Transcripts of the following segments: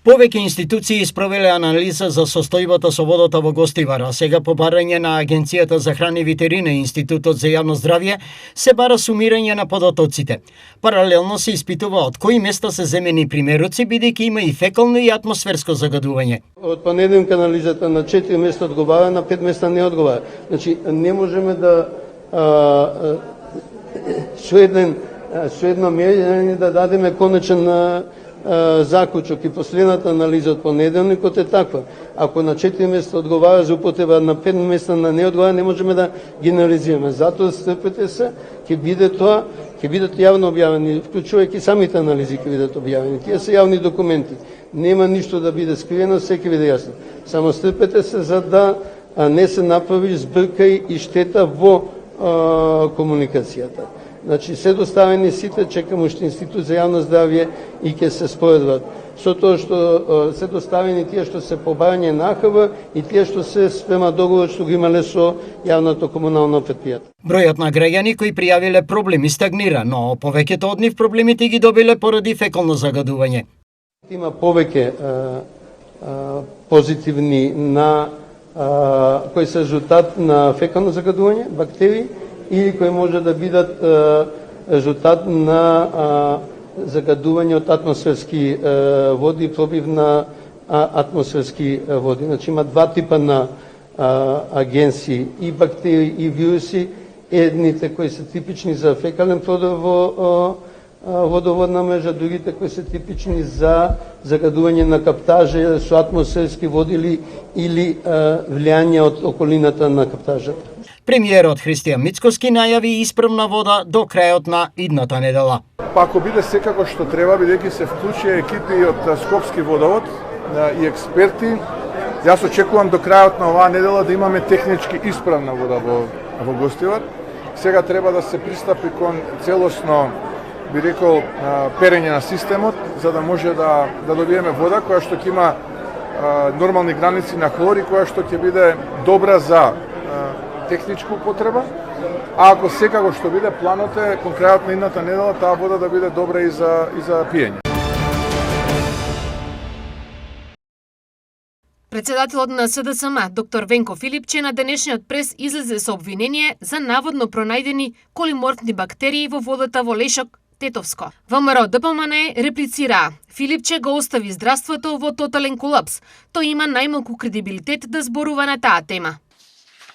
Повеќе институции спровеле анализа за состојбата со водата во Гостивар, а сега по барање на Агенцијата за храна и ветерина и Институтот за јавно здравје се бара сумирање на податоците. Паралелно се испитува од кои места се земени примероци, бидејќи има и фекално и атмосферско загадување. Од Панеден канализата на 4 места одговара, на 5 места не одговара. Значи не можеме да со едно мерење да дадеме конечен заклучок, и последната анализа од понеделникот е таква. Ако на 4 места одговара за употреба, на 5 места на не одговара, не можеме да генерализираме. Затоа стрпете се, ќе биде тоа, ќе бидат јавно објавени, вклучувајќи самите анализи ќе бидат објавени. Тие се јавни документи. Нема ништо да биде скриено, се ќе биде јасно. Само стрпете се за да не се направи збркај и штета во комуникацијата. Значи се доставени сите, чекам уште Институт за јавно здравје и ќе се споредват. Со тоа што се доставени тие што се по барање на АХВ и тие што се спрема договор што го имале со јавното комунално предпријатие. Бројот на граѓани кои пријавиле проблеми стагнира, но повеќето од нив проблемите ги добиле поради фекално загадување. Има повеќе позитивни на кои се резултат на фекално загадување, бактерии, или кои може да бидат резултат на загадување од атмосферски води, пробив на атмосферски води. Значи има два типа на агенции, и бактерии и вируси, едните кои се типични за фекален продор во водоводна мрежа, другите кои се типични за загадување на каптажа со атмосферски води или влијање од околината на каптажата. Премиерот Христијан Мицкоски најави исправна вода до крајот на идната недела. Па ако биде секако што треба, бидејќи се вклучија екипи од Скопски водовод и експерти, јас очекувам до крајот на оваа недела да имаме технички исправна вода во Гостивар. Сега треба да се пристапи кон целосно, би рекол, перење на системот, за да може да добиеме вода која што ќе има нормални граници на хлор и која што ќе биде добра за техничка употреба, а ако секако што биде планот е кон крајот на идната недела таа вода да биде добра и за пиење. Председателот на СДСМ, доктор Венко Филипче, на денешниот прес излезе со обвинение за наводно пронајдени колиморфни бактерии во водата во Лешок, Тетовско. ВМРО ДПМН реплицира: Филипче го остави здравството во тотален колапс. Тој има најмалку кредибилитет да зборува на таа тема.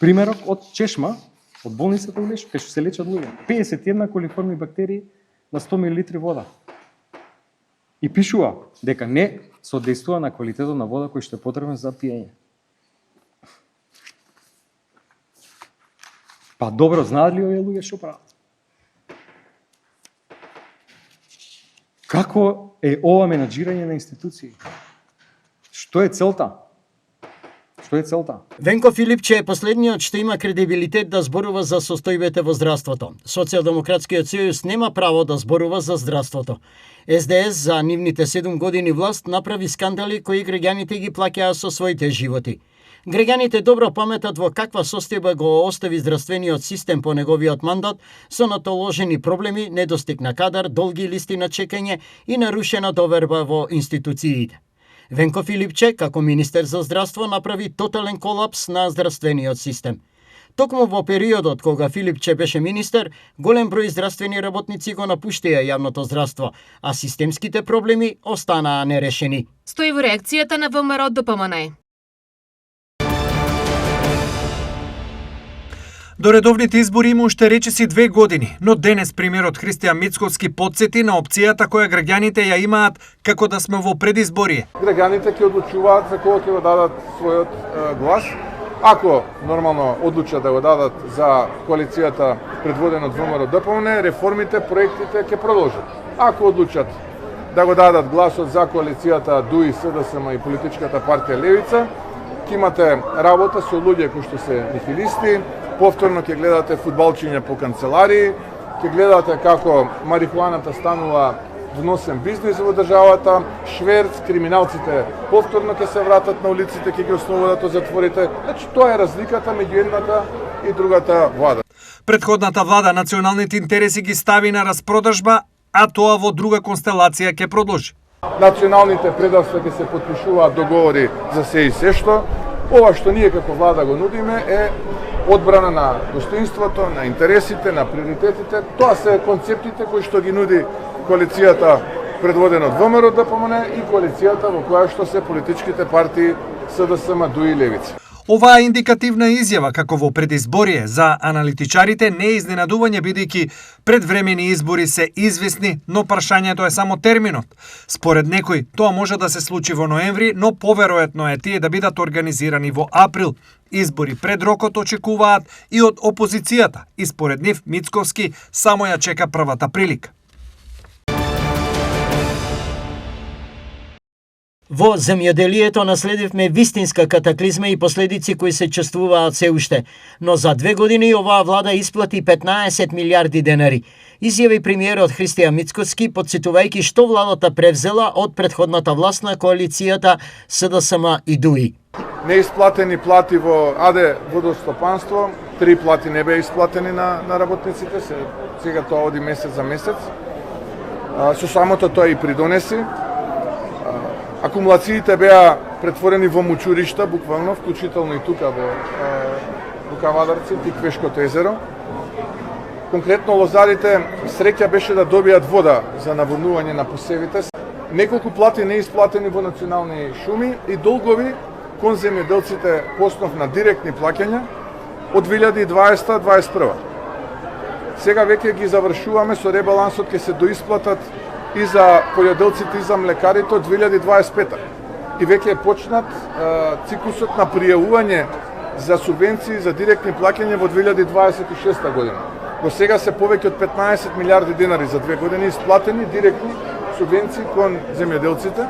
Примерок од Чешма, од болницата во Лешок, кај што се лечат луѓе. 51 колиформни бактерии на 100 мл вода. И пишува дека не содействува на квалитетот на вода кој што е потребен за пиење. Па добро, знаат ли овие луѓе што прават? Како е ова менаџирање на институции? Што е целта? Што е целта? Венко Филипче е последниот што има кредибилитет да зборува за состојбите во здравството. Социјалдемократскиот сојуз нема право да зборува за здравството. СДС за нивните 7 години власт направи скандали кои граѓаните ги плаќаа со своите животи. Граѓаните добро паметат во каква состојба го остави здравствениот систем по неговиот мандат, со натоложени проблеми, недостиг на кадар, долги листи на чекање и нарушена доверба во институциите. Венко Филипче, како министер за здравство, направи тотален колапс на здравствениот систем. Токму во периодот кога Филипче беше министер, голем број здравствени работници го напуштија јавното здравство, а системските проблеми останаа нерешени. Стои во реакцијата на ВМРО ДПМН. До редовните избори има уште речиси 2 години, но денес премиерот Христијан Мицкоски потсети на опцијата која граѓаните ја имаат како да сме во предизборие. Граѓаните ќе одлучуваат за кого ќе го дадат својот глас. Ако нормално одлучат да го дадат за коалицијата предводена од ВМРО ДПМН, реформите, проектите ќе продолжат. Ако одлучат да го дадат гласот за коалицијата ДУИ, СДСМ и политичката партија Левица, ќе имате работа со луѓе кои што се нихилисти, повторно ќе гледате фудбалчиња по канцеларии, ќе гледате како марихуаната станува вносен бизнис во државата, шверц, криминалците повторно ќе се вратат на улиците, ќе ги основуват од затворите. Значи тоа е разликата меѓу едната и другата влада. Претходната влада националните интереси ги стави на распродажба, а тоа во друга констелација ќе продолжи. Националните предавства ќе се потпишуваат договори за се и се што. Ова што ние како влада го нудиме е одбрана на достоинството, на интересите, на приоритетите. Тоа се концептите кои што ги нуди коалицијата предводена од ВМРО ДПМН и коалицијата во која што се политичките партии СДСМ, ДУ и Левица. Оваа индикативна изјава како во предизборие за аналитичарите не е изненадување бидејќи предвремени избори се известни, но прашањето е само терминот. Според некој тоа може да се случи во ноември, но поверојатно е тие да бидат организирани во април. Избори пред рокот очекуваат и од опозицијата и според нив Мицковски само ја чека првата прилика. Во земјоделието наследивме вистинска катаклизма и последици кои се чувствуваат се уште, но за 2 години оваа влада исплати 15 милиарди денари. Изјави премиерот Христијан Мицкоски, подсетувајќи што владата превзела од претходната власт на коалицијата СДСМ и ДУИ. Неисплатени плати во АД водостопанство, 3 плати не беа исплатени на работниците, сега тоа оди месец за месец. Со самото тоа и придонеси. Акумулациите беа претворени во мучуришта, буквално, вклучително и тука во Кавадарци, Тиквешкото езеро. Конкретно лозарите среќа беше да добијат вода за наводнување на посевите. Неколку плати неисплатени во национални шуми и долгови кон земјоделците по основ на директни плаќања од 2020-2021. Сега веќе ги завршуваме со ребалансот, ќе се доисплатат и за полјоделците и за млекарите од 2025. И веќе е почнат циклусот на пријавување за субвенции за директни плаќања во 2026 година. До сега се повеќе од 15 милиарди денари за 2 години исплатени директни субвенции кон земјоделците.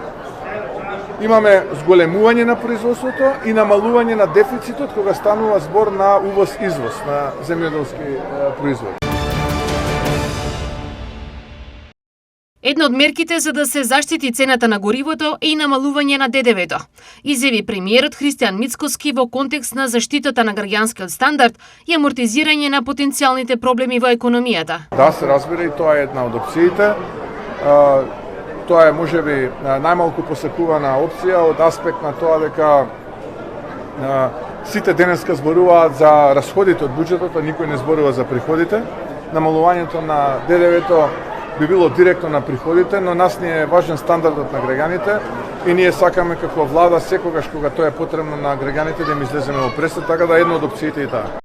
Имаме зголемување на производството и намалување на дефицитот кога станува збор на увоз-извоз на земјоделски производи. Една од мерките за да се заштити цената на горивото е и намалување на ДДВ-то. Изјави премиерот Христијан Мицкоски во контекст на заштитата на граѓанскиот стандард и амортизирање на потенцијалните проблеми во економијата. Да, се разбира и тоа е една од опциите. Тоа е можеби најмалку посекувана опција од аспект на тоа дека сите денеска зборуваат за расходите од буџетот, а никој не зборува за приходите. Намалувањето на ДДВ-то би било директно на приходите, но нас ни е важен стандардот на граѓаните и ние сакаме како влада секогаш кога тоа е потребно на граѓаните да им излеземе во пресед, така да една од опциите и таа.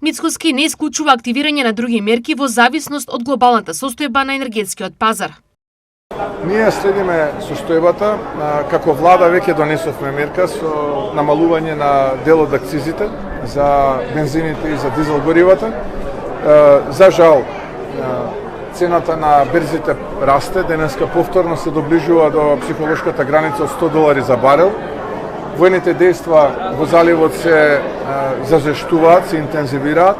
Мицкоски не исклучува активирање на други мерки во зависност од глобалната состојба на енергетскиот пазар. Ние следиме состојбата, како влада веќе донесовме мерка со намалување на дел од акцизите за бензините и за дизел горивата. За жал, цената на берзите расте, денеска повторно се доближува до психолошката граница од $100 за барел. Војните дејства во заливот се зажештуваат, се интензивираат,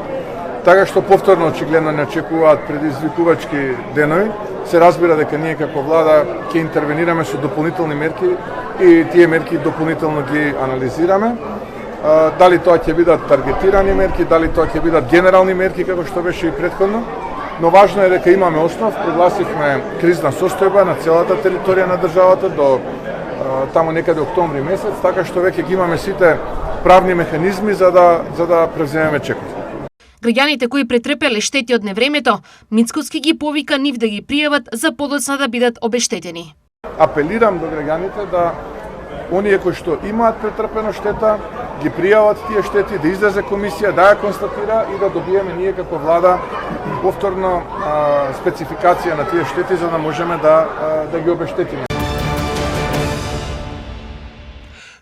така што повторно очигледно не очекуваат предизвикувачки денови. Се разбира дека ние како влада ќе интервенираме со дополнителни мерки и тие мерки дополнително ги анализираме. Дали тоа ќе бидат таргетирани мерки, дали тоа ќе бидат генерални мерки како што беше и претходно. Но важно е дека имаме основ, прогласивме кризна состојба на целата територија на државата до таму некаде октомври месец, така што веќе ги имаме сите правни механизми за да превземеме чекот. Граѓаните кои претрпеле штети од невремето, Мицкоски ги повика нив да ги пријават за подоцна да бидат обештетени. Апелирам до граѓаните да оние кои што имаат претрпена штета, ги пријават тие штети, да излезе комисија, да ја констатира и да добиеме ние како влада повторно спецификација на тие штети за да можеме да ги обештетиме.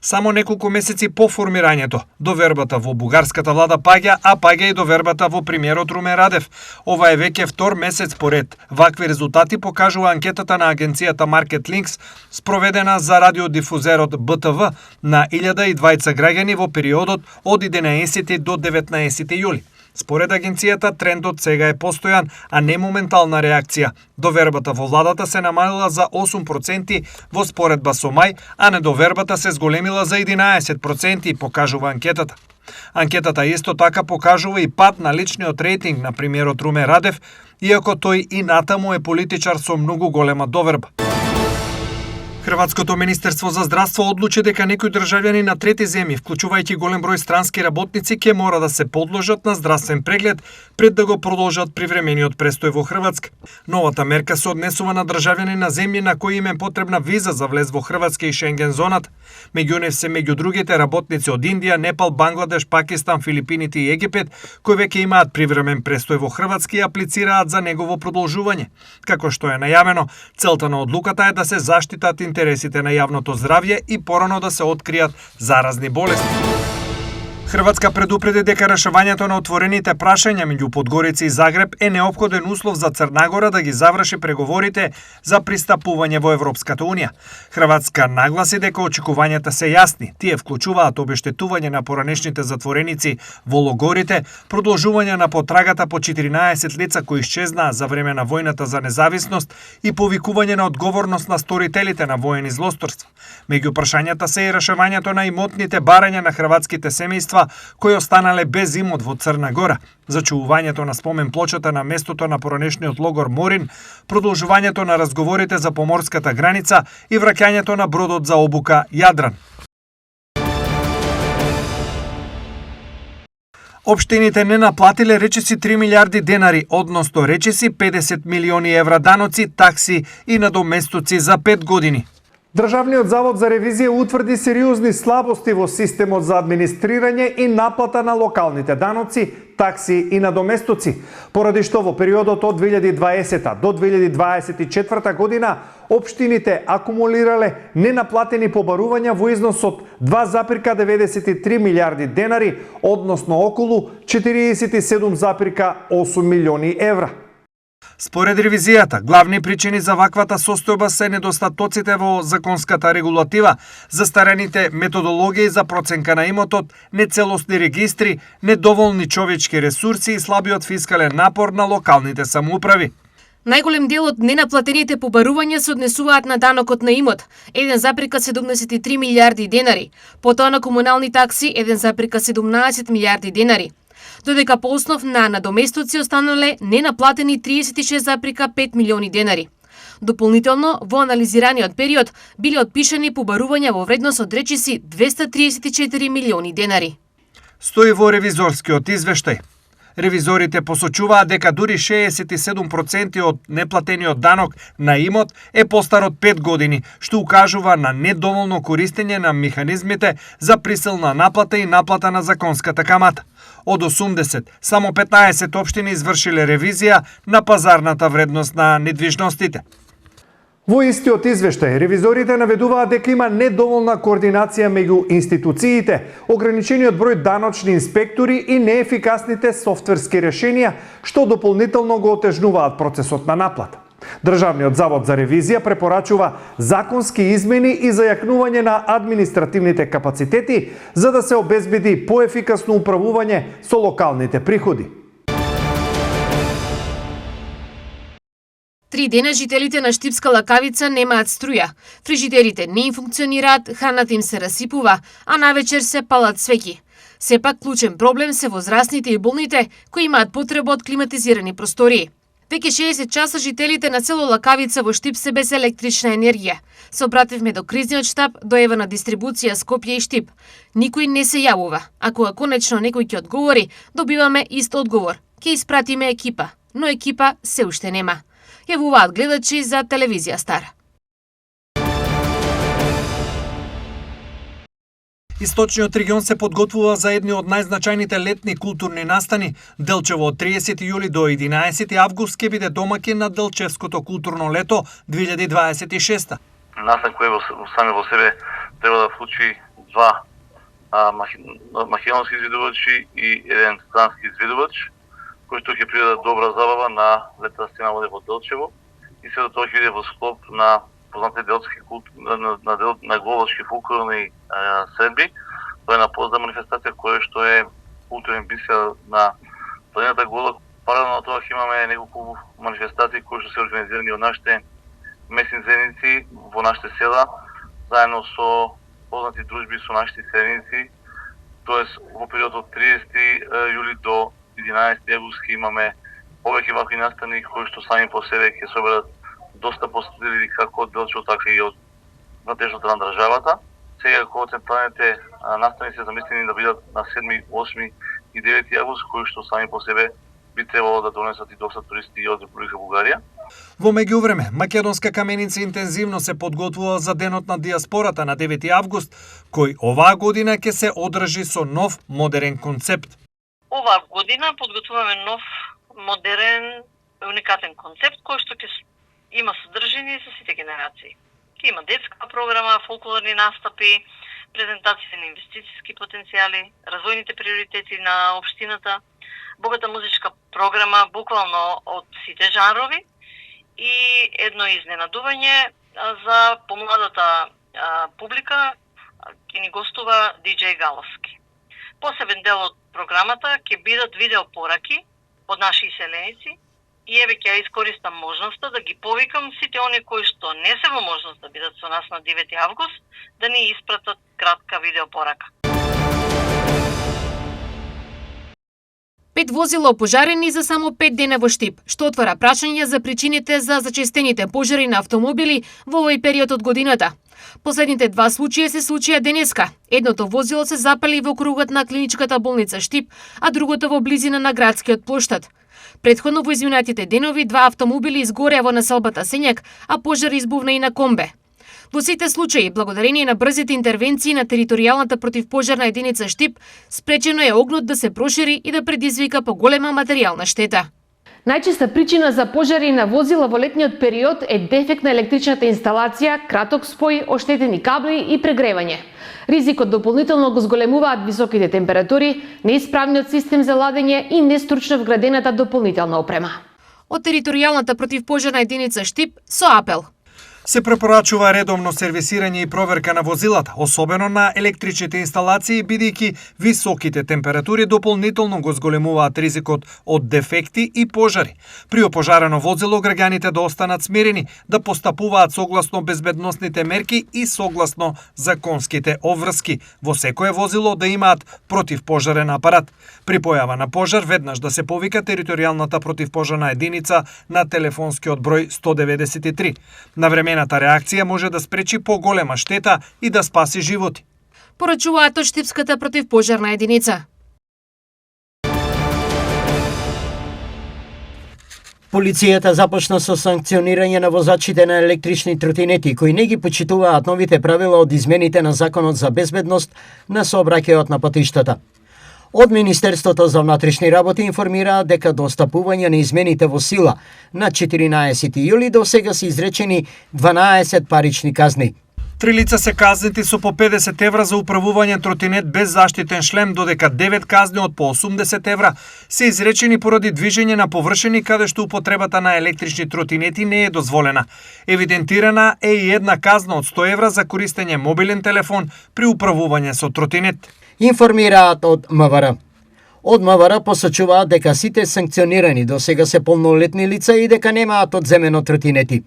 Само неколку месеци по формирањето, довербата во бугарската влада паѓа, а паѓа и довербата во премиерот Румен Радев. Ова е веќе втор месец поред. Вакви резултати покажува анкетата на агенцијата Market Links, спроведена за радиодифузерот БТВ на 1020 граѓани во периодот од 11 до 19 јули. Според агенцијата, трендот сега е постојан, а не моментална реакција. Довербата во владата се намалила за 8% во споредба со мај, а недовербата се зголемила за 11%, покажува анкетата. Анкетата исто така покажува и пад на личниот рейтинг на премиерот Румен Радев, иако тој и натаму е политичар со многу голема доверба. Хрватското министерство за здравство одлучи дека некои државјани на трети земји, вклучувајќи голем број странски работници, ќе мора да се подложат на здравствен преглед пред да го продолжат привремениот престој во Хрватска. Новата мерка се однесува на државјани на земји на кои им е потребна виза за влез во Хрватска и Шенген зоната. Меѓу нив се меѓу другите работници од Индија, Непал, Бангладеш, Пакистан, Филипините и Египет, кои веќе имаат привремен престој во Хрватска и аплицираат за негово продолжување. Како што е најавено, целта на одлуката е да се заштитат интересите на јавното здравје и порано да се откријат заразни болести. Хрватска предупреди дека решавањето на отворените прашања меѓу Подгорица и Загреб е неопходен услов за Црнагора да ги заврши преговорите за пристапување во Европската Унија. Хрватска нагласи дека очекувањата се јасни. Тие вклучуваат обештетување на поранешните затвореници во логорите, продолжување на потрагата по 14 лица кои исчезнаа за време на војната за независност и повикување на одговорност на сторителите на воени злосторства. Меѓу прашањата се и решавањето на имотните барања на хрватските семејства кои останале без имот во Црна Гора, зачувувањето на спомен плочата на местото на поранешниот логор Морин, продолжувањето на разговорите за поморската граница и враќањето на бродот за обука Јадран. Општините не наплатиле речиси 3 милиарди денари, односно речиси 50 милиони евра даноци, такси и надоместоци за 5 години. Државниот завод за ревизија утврди сериозни слабости во системот за администрирање и наплата на локалните даноци, такси и надоместоци, поради што во периодот од 2020 до 2024 година општините акумулирале ненаплатени побарувања во износ од 2,93 милиарди денари, односно околу 47,8 милиони евра. Според ревизијата, главни причини за ваквата состојба се недостатоците во законската регулатива, застарените методологии за проценка на имотот, нецелосни регистри, недоволни човечки ресурси и слабиот фискален напор на локалните самоуправи. Најголем дел од ненаплатените побарувања се однесуваат на данокот на имот, 1,73 милиарди денари, потоа на комунални такси 1,17 милиарди денари, додека по основ на надоместоци останале ненаплатени 36,5 милиони денари. Дополнително, во анализираниот период биле отпишани побарувања во вредност од речиси 234 милиони денари. Стои во ревизорскиот извештај. Ревизорите посочуваат дека дури 67% од неплатениот данок на имот е постар од 5 години, што укажува на недоволно користење на механизмите за присилна наплата и наплата на законската камата. Од 80, само 15 општини извршиле ревизија на пазарната вредност на недвижностите. Во истиот извештај, ревизорите наведуваат дека има недоволна координација меѓу институциите, ограничениот број даночни инспектори и неефикасните софтверски решенија, што дополнително го отежнуваат процесот на наплата. Државниот завод за ревизија препорачува законски измени и зајакнување на административните капацитети за да се обезбеди поефикасно управување со локалните приходи. 3 дена жителите на Штипска Лакавица немаат струја. Фрижидерите не им функционираат, храната им се расипува, а навечер се палат свеќи. Сепак клучен проблем се возрастните и болните кои имаат потреба од климатизирани простории. Веќе 60 часа жителите на село Лакавица во Штип се без електрична енергија. Се обративме до кризниот штаб, до Евана дистрибуција Скопје и Штип. Никој не се јавува. А кога конечно некој ќе одговори, добиваме ист одговор. Ќе испратиме екипа, но екипа се уште нема. Јавуваат гледачи за телевизија Стара. Источниот регион се подготвува за едни од најзначајните летни културни настани. Делчево од 30 јули до 11 август ќе биде домаќин на Делчевското културно лето 2026. Настан кој сами во себе треба да вклучи два македонски изведувачи и еден странски изведувач, кој што ќе придаде добра забава на летната стена воде во Делчево и се до тоа ќе биде во склоп на познатите делчески на головачки фолклорни средби. Тоа е на позна манифестација која што е културен бисер на планината Гола. Паралелно на тоа ќе имаме неколку манифестации кои што се организирани од нашите местни заедници во нашите села, заедно со познати дружби со нашите селеници. Тоест во период од 30 јули до 11 август имаме повеќе вакви настани кои што сами по себе ќе соберат доста посетители како од Делчево, така и од надежноста на државата. Сега кога централните настани се замислени да бидат на 7, 8 и 9 август, кои што сами по себе би требало да донесат и доста туристи од Република Бугарија. Во меѓувреме, Македонска каменица интензивно се подготвува за денот на диаспората на 9 август, кој оваа година ќе се одржи со нов модерен концепт. Оваа година подготвуваме нов модерен уникатен концепт кој што ќе има содржини за сите генерации. Ќе има детска програма, фолклорни настапи, презентации на инвестициски потенцијали, развојните приоритети на општината, богата музичка програма буквално од сите жанрови и едно изненадување за помладата публика ќе ни гостува диџеј Галовски. Посебен дел од програмата ќе бидат видео пораки од наши иселеници и еве ќе ја искористам можноста да ги повикам сите оние кои што не се во можност да бидат со нас на 9 август да ни испратат кратка видео порака. 5 возила опожарени за само 5 дена во Штип, што отвара прашање за причините за зачестените пожари на автомобили во овој период од годината. Последните 2 случаи се случија денеска. Едното возило се запали во кругот на клиничката болница Штип, а другото во близина на градскиот плоштад. Претходно во изминатите денови 2 автомобили изгореа во населбата Сењак, а пожар избувна и на Комбе. Во сите случаи, благодарение на брзите интервенции на територијалната противпожарна единица Штип, спречено е огнот да се прошири и да предизвика поголема материјална штета. Најчеста причина за пожари на возила во летниот период е дефект на електричната инсталација, краток спој, оштетени кабли и прегревање. Ризикот дополнително го зголемуваат високите температури, неисправниот систем за ладење и нестручно вградената дополнителна опрема. Од територијалната противпожарна единица Штип со апел. Се препорачува редовно сервисирање и проверка на возилата, особено на електричните инсталации, бидејќи високите температури дополнително го зголемуваат ризикот од дефекти и пожари. При опожарено возило граѓаните да останат смирени, да постапуваат согласно безбедносните мерки и согласно законските обврски. Во секое возило да имаат противпожарен апарат. При појава на пожар веднаш да се повика територијалната противпожарна единица на телефонскиот број 193. Навремената реакција може да спречи поголема штета и да спаси животи. Порачуваат од Штипската противпожарна единица. Полицијата започна со санкционирање на возачите на електрични тротинети кои не ги почитуваат новите правила од измените на Законот за безбедност на сообраќајот на патиштата. Од Министерството за внатрешни работи информираат дека до стапување на измените во сила на 14 јули до сега се изречени 12 парични казни. 3 лица се казнети со по 50 евра за управување тротинет без заштитен шлем, додека 9 казни од по 80 евра се изречени поради движење на површини каде што употребата на електрични тротинети не е дозволена. Евидентирана е и една казна од 100 евра за користење мобилен телефон при управување со тротинет. Информираат од МВР. Од МВР посочуваат дека сите санкционирани до сега се полнолетни лица и дека немаат одземено тротинети.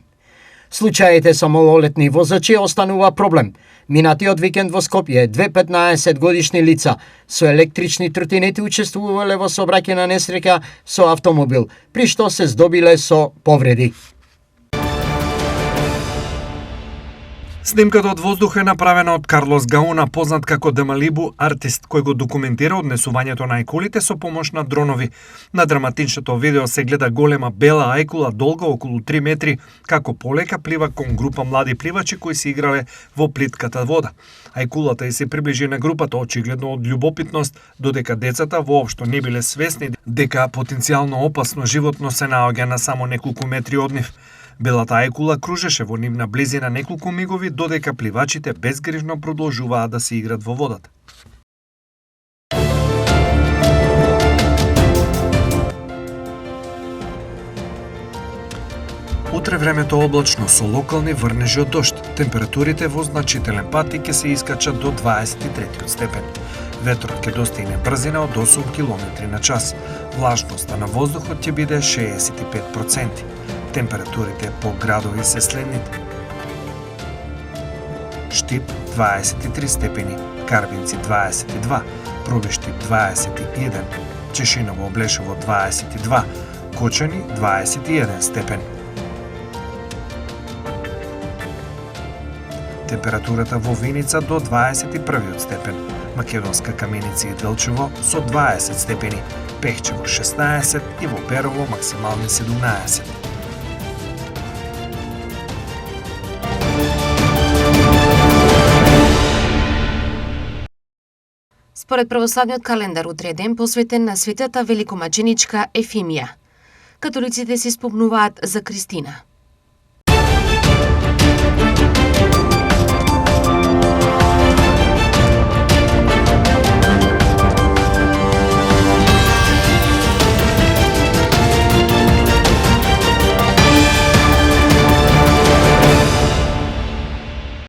Случаите со малолетни возачи останува проблем. Минатиот викенд во Скопје 2 15 годишни лица со електрични тротинети учествувале во сообраќајна несреќа со автомобил, при што се здобиле со повреди. Снимката од воздух е направена од Карлос Гауна, познат како Демалибу артист, кој го документира однесувањето на ајкулите со помош на дронови. На драматичното видео се гледа голема бела ајкула долга околу 3 метри, како полека плива кон група млади пливачи кои се играле во плитката вода. Ајкулата и се приближи на групата очигледно од љубопитност, додека децата воопшто не биле свесни дека потенцијално опасно животно се наоѓа на само неколку метри од нив. Белата ајкула кружеше во нивна близина неколку мигови, додека пливачите безгрижно продолжуваат да се играт во водата. Утре времето облачно со локални врнежи од дожд. Температурите во значителен пат ќе се искачат до 23 степен. Ветрот ќе достигне брзина од 8 км на час. Влажноста на воздухот ќе биде 65%. Температурите по градови се следните. Штип 23 степени, Карбинци 22, Пробиштип 21, Чешиново Облешево 22, Кочани 21 степен. Температурата во Виница до 21 степен, Македонска Каменица и Делчево со 20 степени, Пехчево 16 и во Перово максимални 17. Според православниот календар, утре е ден посветен на светата великомаченичка Ефимија. Католиците се спомнуваат за Кристина.